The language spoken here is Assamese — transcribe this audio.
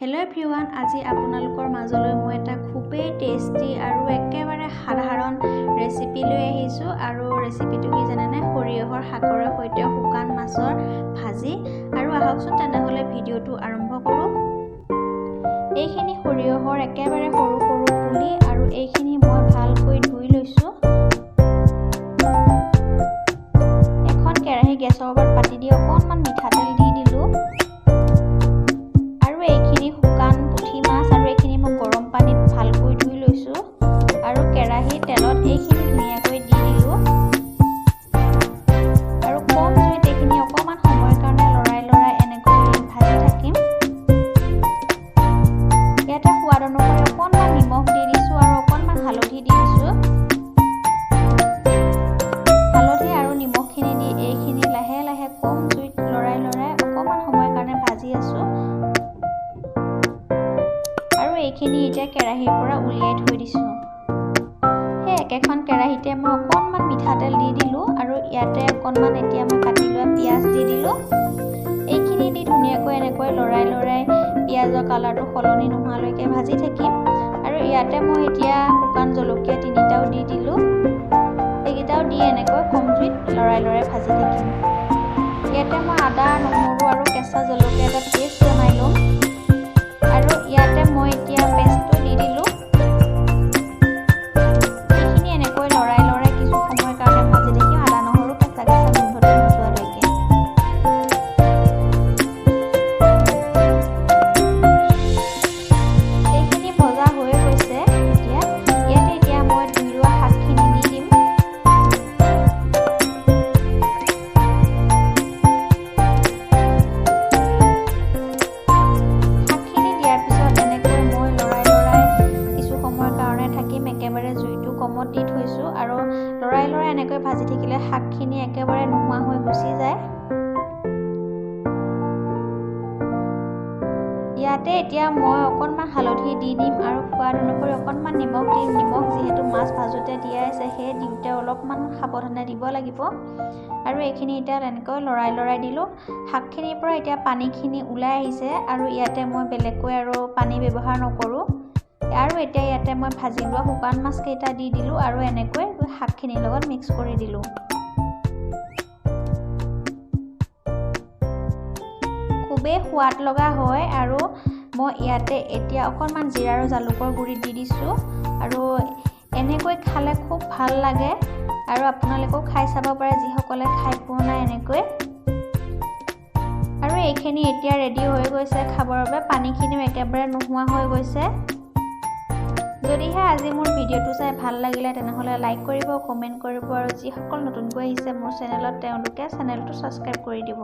हेलो एभ्रिवान আজি আপোনালোকৰ মাজলৈ মই এটা খুবেই টেষ্টি আৰু একেবাৰে সাধাৰণ ৰেচিপি লৈ আহিছো আৰু ৰেচিপিটো কি জানেনে সৰিয়হৰ শাকৰ সৈতে শুকান মাছৰ ভাজি আৰু আহকচোন তেনেহলে ভিডিওটো আৰম্ভ কৰো এইখিনি সৰিয়হৰ একেবাৰে সৰু সৰু পুলি আৰু এইখিনি মই ভালকৈ ধুই লৈছো এখন কেৰাহী গেছৰ ওপৰত পাতি দি অকণমান মিঠাতেল দি দিলো তেলত এইখিনি ধুনিয়াকৈ দি দিলো আৰু কম জুইত এইখিনি অকমান সময়ৰ কাৰণে লৰাই এনেকৈ ভাজি থাকিম ইয়াতে সোৱাদ অনুসৰি অকণমান নিমখ দি দিছো আৰু অকণমান হালধি দি দিছো হালধি আৰু নিমখখিনি দি এইখিনি লাহে লাহে কম জুইত লৰাই অকণমান সময়ৰ কাৰণে ভাজি আছো আৰু এইখিনি এতিয়া কেৰাহীৰ পৰা উলিয়াই থৈ দিছো একেখন কেৰাহীতে মই অকণমান মিঠাতেল দি দিলো আৰু ইয়াতে অকণমান এতিয়া মই কাটি লোৱা পিয়াজ দি দিলো এইখিনি দি ধুনিয়াকৈ এনেকৈ লৰাই পিয়াজৰ কালাৰটো সলনি নোহোৱালৈকে ভাজি থাকিম আৰু ইয়াতে মই এতিয়া শুকান জলকীয়া তিনিটাও দি দিলো এইকেইটাও দি এনেকৈ কম জুইত লৰাই ভাজি থাকিম ইয়াতে মই আদা নহৰু আৰু কেঁচা জলকীয়া এটা পেষ্ট বনাই লম আৰু ইয়াতে মই এতিয়া পেষ্টটো দি দিলো কমত দি থৈছো আৰু লৰাই এনেকৈ ভাজি থাকিলে শাকখিনি একেবাৰে নোহোৱা হৈ গুচি যায় ইয়াতে এতিয়া মই অকণমান হালধি দি দিম আৰু সোৱাদ অনুসৰি অকণমান নিমখ দিম নিমখ যিহেতু মাছ ভাজোতে দিয়া আছে সেই দিওঁতে অলপমান সাৱধানে দিব লাগিব আৰু এইখিনি এতিয়া এনেকৈ লৰাই দিলো শাকখিনিৰ পৰা এতিয়া পানীখিনি ওলাই আহিছে আৰু ইয়াতে মই বেলেগকৈ আৰু পানী ব্যৱহাৰ নকৰো আৰু এতিয়া ইয়াতে মই ভাজি লোৱা শুকান মাছ কেইটা দি দিলো আৰু এনেকৈ শাকখিনিৰ লগত মিক্স কৰি দিলো খুবেই সোৱাদ লগা হয় আৰু মই ইয়াতে এতিয়া অকণমান জিৰা আৰু জালুকৰ গুড়ি দি দিছো আৰু এনেকৈ খালে খুব ভাল লাগে আৰু আপোনালোকেও খাই চাব পাৰে যিসকলে খাই পোৱা নাই এনেকৈ আৰু এইখিনি এতিয়া ৰেডি হৈ গৈছে খাবৰ বাবে পানীখিনিও একেবাৰে নোহোৱা হৈ গৈছে যদিহে আজি মোৰ ভিডিওটো চাই ভাল লাগিলে তেনেহলে লাইক কৰিব কমেন্ট কৰিব আৰু যিসকল নতুনকৈ আহিছে মোৰ চেনেলত তেওঁলোকে চেনেলটো সাবস্ক্ৰাইব কৰি দিব